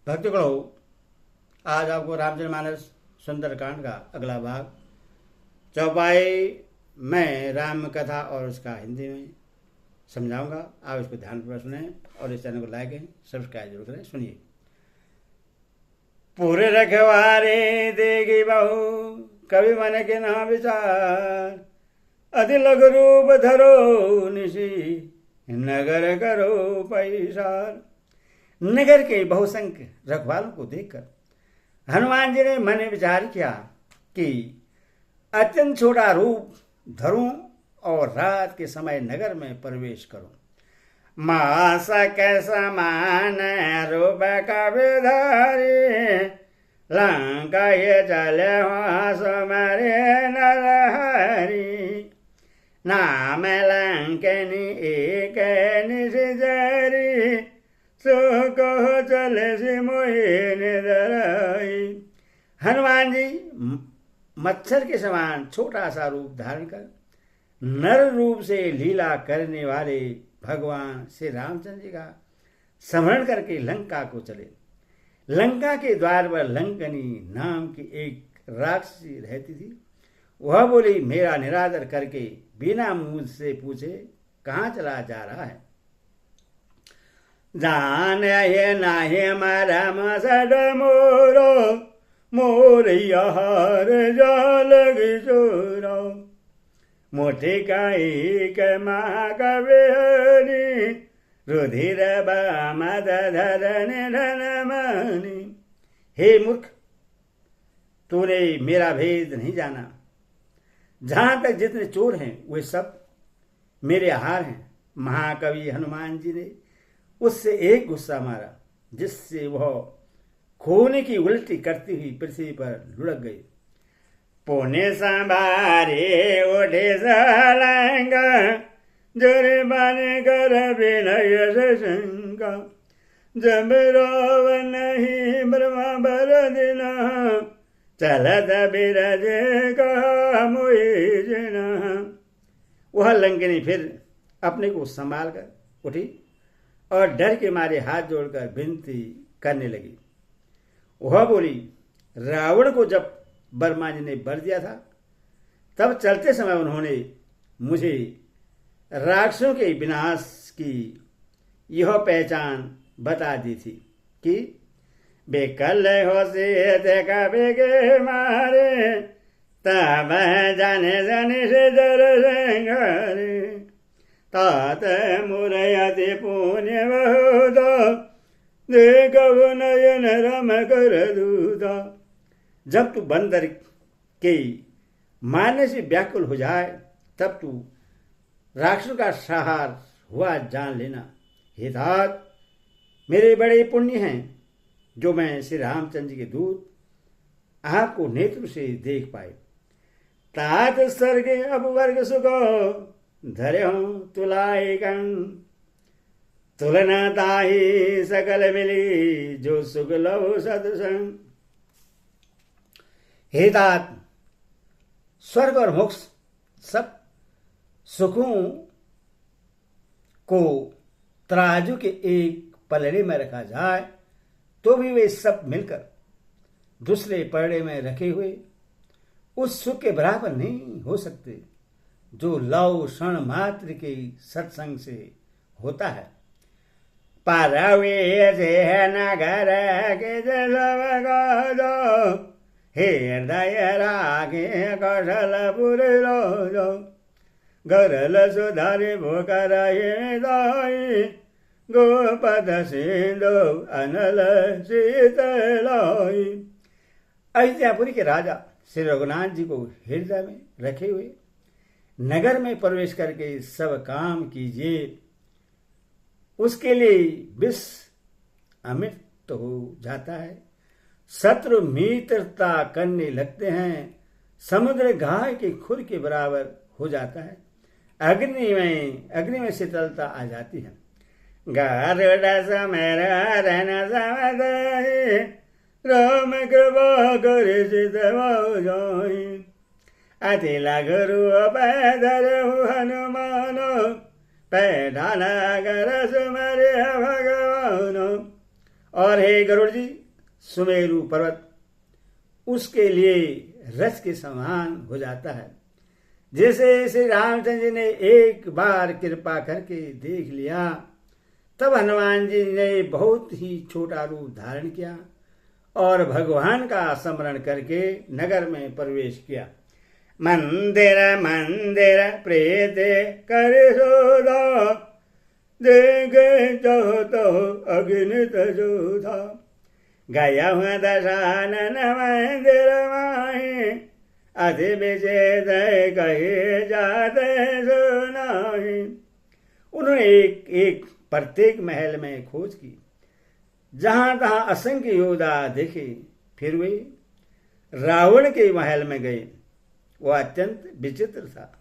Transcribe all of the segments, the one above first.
भक्तगणों, आज आपको रामचरितमानस सुंदरकांड का अगला भाग चौपाई में राम कथा और उसका हिंदी में समझाऊंगा। आप इसको ध्यानपूर्वक सुने और इस चैनल को लाइक करें, सब्सक्राइब जरूर करें। सुनिए। पूरे रखवारे देगी बहु, कवि मन के ना विचार, अति लघु रूप धरो निशी, नगर करो पैसार। नगर के बहुसंख्य रखवालों को देखकर हनुमान जी ने मन में विचार किया कि अत्यंत छोटा रूप धरूं और रात के समय नगर में प्रवेश करूं। मासक समान रूप कविधारी, लंका ये चले सुमरे नरहरी। नाम लंकनी एक निशरी, सो कहो चले से मोहे निदराई। हनुमान जी मच्छर के समान छोटा सा रूप धारण कर नर रूप से लीला करने वाले भगवान श्री रामचंद्र जी का स्मरण करके लंका को चले। लंका के द्वार पर लंकनी नाम की एक राक्षसी रहती थी। वह बोली, मेरा निरादर करके बिना मुझसे पूछे कहाँ चला जा रहा है। जान ये नाहे मारा मसड मोरो, मोरिया हार जाल किशोरा। मोटे काई के महाकविहरी, रुधिर बामद धरन धनमणि। हे मूर्ख, तूने मेरा भेद नहीं जाना। जहां तक जितने चोर हैं वे सब मेरे आहार हैं। महाकवि हनुमान जी ने उससे एक गुस्सा मारा, जिससे वह खोने की उल्टी करती हुई पृथ्वी पर लुढ़क गई। पुण्य संभारे उठे सलंग, जोर बन कर विनय शंका। जब रोव नहीं ब्रह्मा बर दिन, चलत बिरज कहा मोहि जिना। वह लंकिनी फिर अपने को संभाल कर उठी और डर के मारे हाथ जोड़कर विनती करने लगी। वह बोली, रावण को जब बर्मा जी ने वर दिया था, तब चलते समय उन्होंने मुझे राक्षसों के विनाश की यह पहचान बता दी थी कि बेकल हो से कभी के मारे, तब जाने जाने से जर संघारे। तात मुरयति पुण्य बहुत, देखो नयन रम कर दूता। जब तू बंदर के मारने से व्याकुल हो जाए, तब तू राक्षसों का संहार हुआ जान लेना। हे तात, मेरे बड़े पुण्य हैं जो मैं श्री रामचंद्र जी के दूत आपको नेत्र से देख पाए। तात स्वर्ग अब वर्ग सुखो, धरे हूं तुलाए गण। तुलना ताही सकल मिली, जो सुख लो सत्संग। हे तात, स्वर्ग और मोक्ष सब सुखों को तराजू के एक पलड़े में रखा जाए तो भी वे सब मिलकर दूसरे पलड़े में रखे हुए उस सुख के बराबर नहीं हो सकते जो लव क्षण मात्र के सत्संग से होता है। पारवे से नगर के जलवगादो, हृदय रागे कौशलपुर रोजो। गरल सुधारे भोकर दाई, गोपद सिंधु अनल शीतलाई। अयोध्यापुरी के राजा श्री रघुनाथ जी को हृदय में रखे हुए नगर में प्रवेश करके सब काम कीजिए, उसके लिए विष अमृत हो जाता है। शत्रु मित्रता करने लगते हैं, समुद्र गाय के खुर के बराबर हो जाता है। अग्नि में शीतलता आ जाती है। गारुड समरण समदहि, राम कृपा करे सिद्धवाऊ जाई। अति लघु रूप धरहु हनुमान, पैठान कर सुमरे भगवान। और हे गरुड़ जी, सुमेरु पर्वत उसके लिए रस के समान हो जाता है। जैसे श्री रामचंद्र जी ने एक बार कृपा करके देख लिया, तब हनुमान जी ने बहुत ही छोटा रूप धारण किया और भगवान का स्मरण करके नगर में प्रवेश किया। मंदिर मंदिर प्रेत कर सोधा, देखे तो अग्नि तजोधा, गया हुआ दशानन मंदिर माही, अति विचेत कहे जाते सुनाही। उन्होंने एक एक प्रत्येक महल में खोज की, जहां तहां असंख्य योद्धा देखे। फिर वे रावण के महल में गए। वह अत्यंत विचित्र था,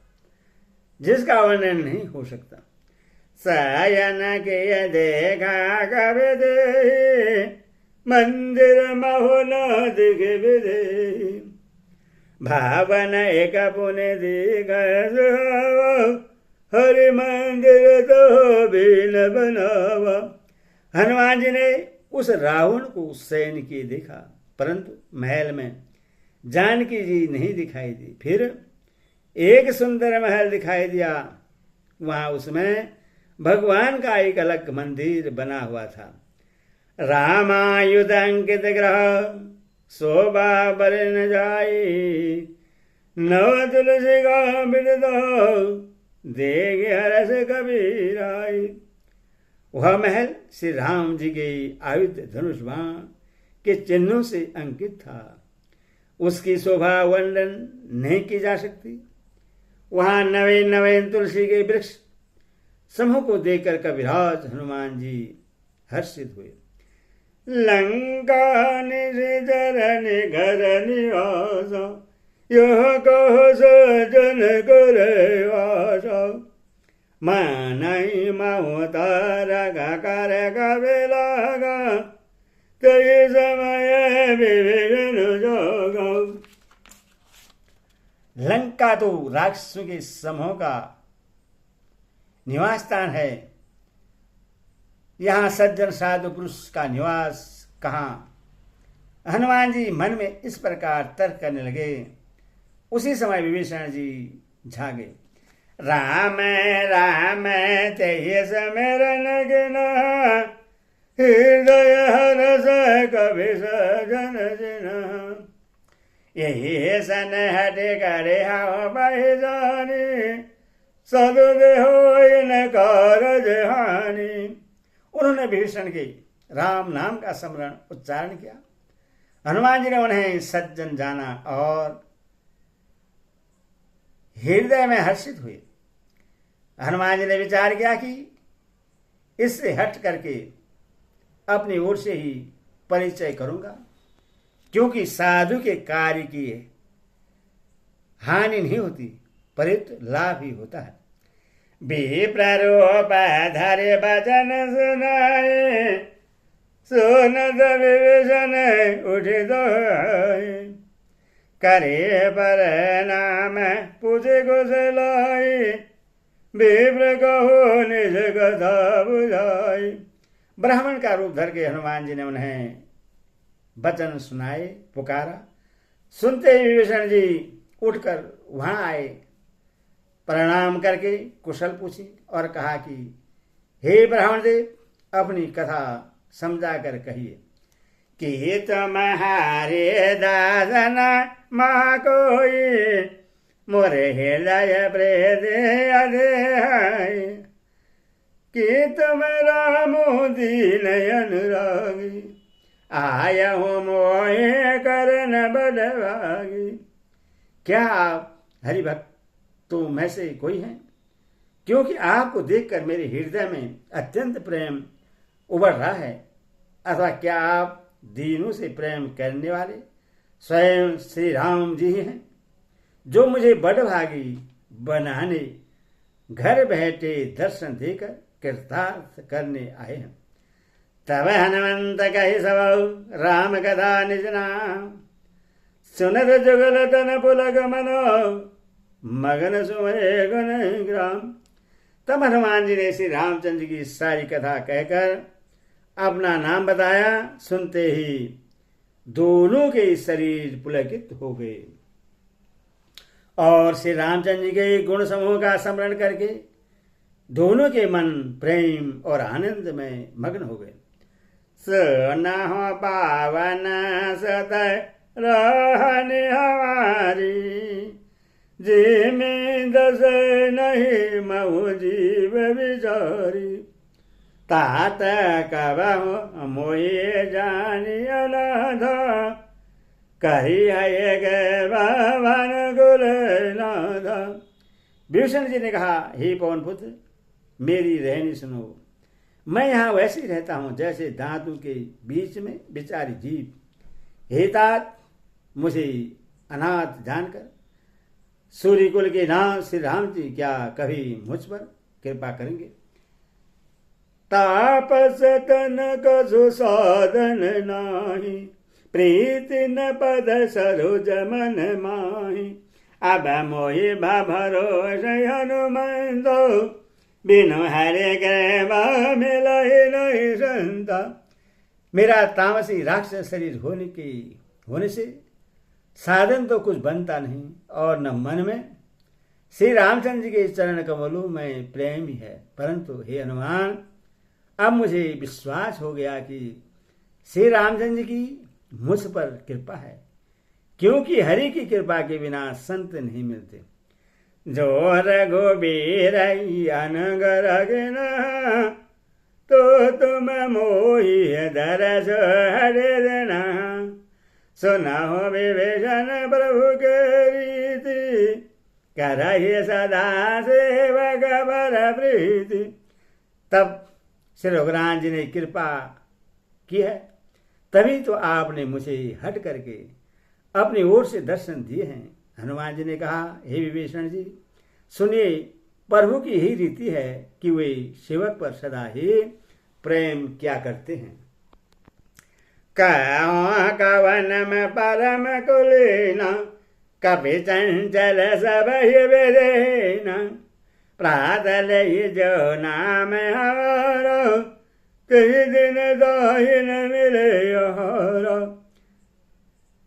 जिसका वर्णन नहीं हो सकता। सयन के देखा कभी दे, मंदिर महोल दिख विदे, भावन एक पुण्य दिख हरि मंदिर तो बिन बनावा। हनुमान जी ने उस रावण को सैन किए देखा, परंतु महल में जानकी जी नहीं दिखाई दी। फिर एक सुंदर महल दिखाई दिया। वहां उसमें भगवान का एक अलग मंदिर बना हुआ था। रामायुध अंकित ग्रह शोभा बरन जाई, नव तुलसी का बिरद देख हरस कबीराई। वह महल श्री राम जी के आयुध धनुष बाण के चिन्हों से अंकित था। उसकी शोभा वर्णन नहीं की जा सकती। वहां नवे नवे तुलसी के वृक्ष समूह को देखकर कविराज हनुमान जी हर्षित हुए। लंका निजरन घर निवासा, यह कहो सजन करे वासा, मानई महोतारा कर कवे लागा, कई समय विभिन्न जोगा। लंका तो राक्षसों के समूह का निवास स्थान है। यहाँ सज्जन साधु पुरुष का निवास कहाँ? हनुमान जी मन में इस प्रकार तर्क करने लगे। उसी समय विभीषण जी झागे। राम राम तेहि स्मरण गिना, हृदय हरस कवि सजन जिना। यही सन हटे करे हाव बहि जानी, सदुदे होय न कारज हानि। उन्होंने विभीषण के राम नाम का स्मरण उच्चारण किया। हनुमान जी ने उन्हें सज्जन जाना और हृदय में हर्षित हुए। हनुमान जी ने विचार किया कि इससे हट करके अपनी ओर से ही परिचय करूंगा, क्योंकि साधु के कार्य की हानि नहीं होती, परित लाभ ही होता है। विप्ररूप धरे वचन सुनाए, सुनत विभीषण उठित होय। करे पर नाम पूछे कुशलाई, विप्र कहो निज कथा बुझाई। ब्राह्मण का रूप धर के हनुमान जी ने उन्हें वचन सुनाए, पुकारा। सुनते ही विभीषण जी उठकर वहां आए, प्रणाम करके कुशल पूछी और कहा कि हे ब्राह्मण देव, अपनी कथा समझा कर कहिए कि तुम्हारे दासना माँ कोई, मोरे हृदय प्रेत अधेहाई। कि तुम राम दीन अनुरागी, आया हूँ मोहे करन बड़भागी। क्या आप हरिभक्तों में से कोई हैं? क्योंकि आपको देखकर मेरे हृदय में अत्यंत प्रेम उभर रहा है। अथवा क्या आप दीनों से प्रेम करने वाले स्वयं श्री राम जी हैं, जो मुझे बड़भागी बनाने घर बैठे दर्शन देकर कृतार्थ करने आए हैं। तब हनुमंत कहि सब राम कथा निज नाम, सुनत जुगल तन पुलक मनो, मगन सुमरे गुण ग्राम। तब हनुमान जी ने श्री रामचंद्र की सारी कथा कहकर अपना नाम बताया। सुनते ही दोनों के शरीर पुलकित हो गए और श्री रामचंद्र जी के गुण समूह का स्मरण करके दोनों के मन प्रेम और आनंद में मग्न हो गए। सुनह पावन सत रहने हमारी, जी में दस नहीं महु जीव विचारी। तात कबहु मोये जानी अनाथ, कही है गए भवन कुलनाथ। विभीषण जी ने कहा, हे पवन पुत्र, मेरी रहनी सुनो। मैं यहाँ वैसे ही रहता हूँ जैसे धातु के बीच में बिचारी जीव। हे तात, मुझे अनाथ जानकर सूर्य कुल के नाथ श्री राम जी क्या कभी मुझ पर कृपा करेंगे? तापस तन कसु साधन नाही, प्रीति न पद सरोज मन माही। अब मोहि भरोस हनुमंतो, बिनु हरे कृपा मिलहि नहीं संता। मेरा तामसी राक्षस शरीर होने से साधन तो कुछ बनता नहीं और न मन में श्री रामचंद्र जी के चरण कमलों में प्रेम ही है। परंतु हे हनुमान, अब मुझे विश्वास हो गया कि श्री रामचंद्र जी की मुझ पर कृपा है, क्योंकि हरि की कृपा के बिना संत नहीं मिलते। जो रघुबीर अनगर तो तुम मोहि दरस हरे देना। सुनहो विभीषण प्रभु के रीति, करहि सदा सेवक बर प्रीति। तब श्री रघुनाथ जी ने कृपा की है, तभी तो आपने मुझे हट करके अपनी ओर से दर्शन दिए हैं। हनुमान जी ने कहा, हे विभीषण जी, सुनिए, प्रभु की ही रीति है कि वे सेवक पर सदा ही प्रेम क्या करते हैं। कवन में परम कुलीना, कपि चंचल सब विदेना। प्रातल जो नाम हमारो, कहीं दिन दाहि न मिले हारो।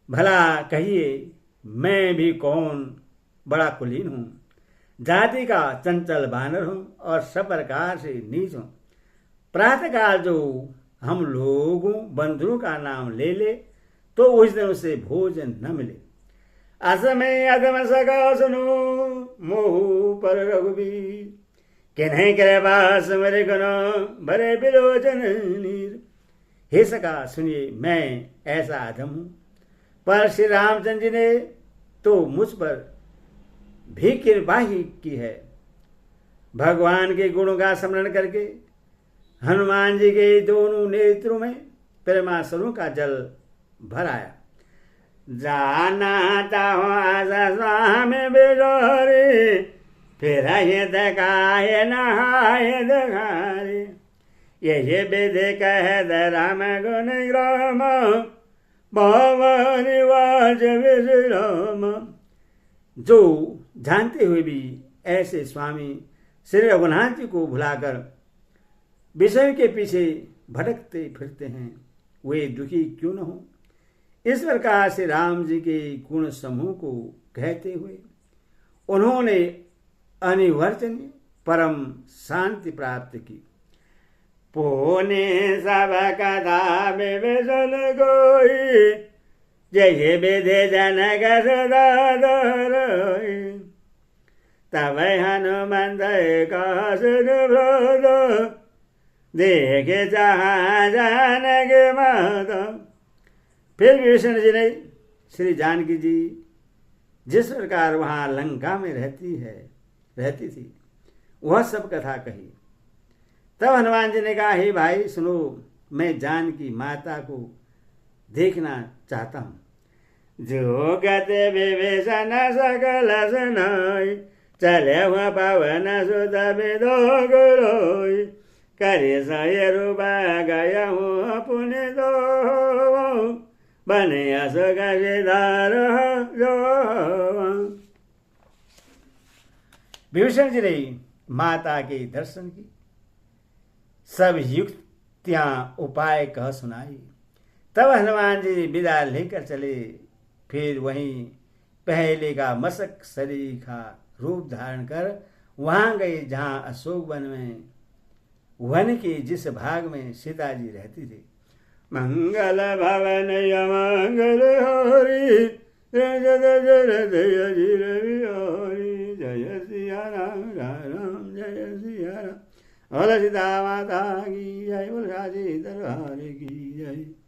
भला कहिए, मैं भी कौन बड़ा कुलीन हूँ, जाति का चंचल बानर हूँ और सब प्रकार से नीच हूँ। प्रातःकाल जो हम लोगों बंधुओं का नाम ले ले तो उस दिन उसे भोजन न मिले। असमय अधम सका सुनो, मोह पर रघुबीर। किन्हीं कृपा सुमरि गुण भरे बिलोचन नीर। हे सका, सुनिए, मैं ऐसा अधम हूँ, पर श्री रामचंद्र जी ने तो मुझ पर भी कृपा ही की है। भगवान के गुणों का स्मरण करके हनुमान जी के दोनों नेत्रों में प्रेमाश्रु का जल भर आया। जाना चाहो आशा स्वामी बिलोरी, फिर दकाए नहाए दघारे। यही विधि कह राम गुण राम, भवानी वाज विश्राम। जो जानते हुए भी ऐसे स्वामी श्री रघुनाथ जी को भुलाकर विषय के पीछे भटकते फिरते हैं, वे दुखी क्यों न हो। इस प्रकार से राम जी के गुण समूह को कहते हुए उन्होंने अनिवर्चनीय परम शांति प्राप्त की। पुने सब कथा विभीषण कोई, जय विधि जनक सदा धरई। तब हनुमंत का सुब्रत, देखे जहाँ जानक माता। फिर विभीषण जी ने श्री जानकी जी जिस प्रकार वहाँ लंका में रहती थी वह सब कथा कही। तब हनुमान जी ने कहा, हे भाई सुनो, मैं जानकी माता को देखना चाहता हूँ। जो गते विभीषण सकल सुनाई, चले हुआ पवन सुत विदो गुरोई। करे सय रूपा गया हूँ पुण्य दो, बने असुख सिधार जो। विभीषण जी ने माता के दर्शन की सब युक्त ત્યાં उपाय कह सुनाई। तब हनुमान जी विदा लेकर चले, फिर वहीं पहले का मशक सरीखा रूप धारण कर वहां गए जहां अशोक वन में, वन के जिस भाग में सीता जी रहती थी। मंगल भवन मंगल हरि, जय सिया राम राम जय सिया राम। बोल सीता माता की जय, बोल राजी दरबार की जय।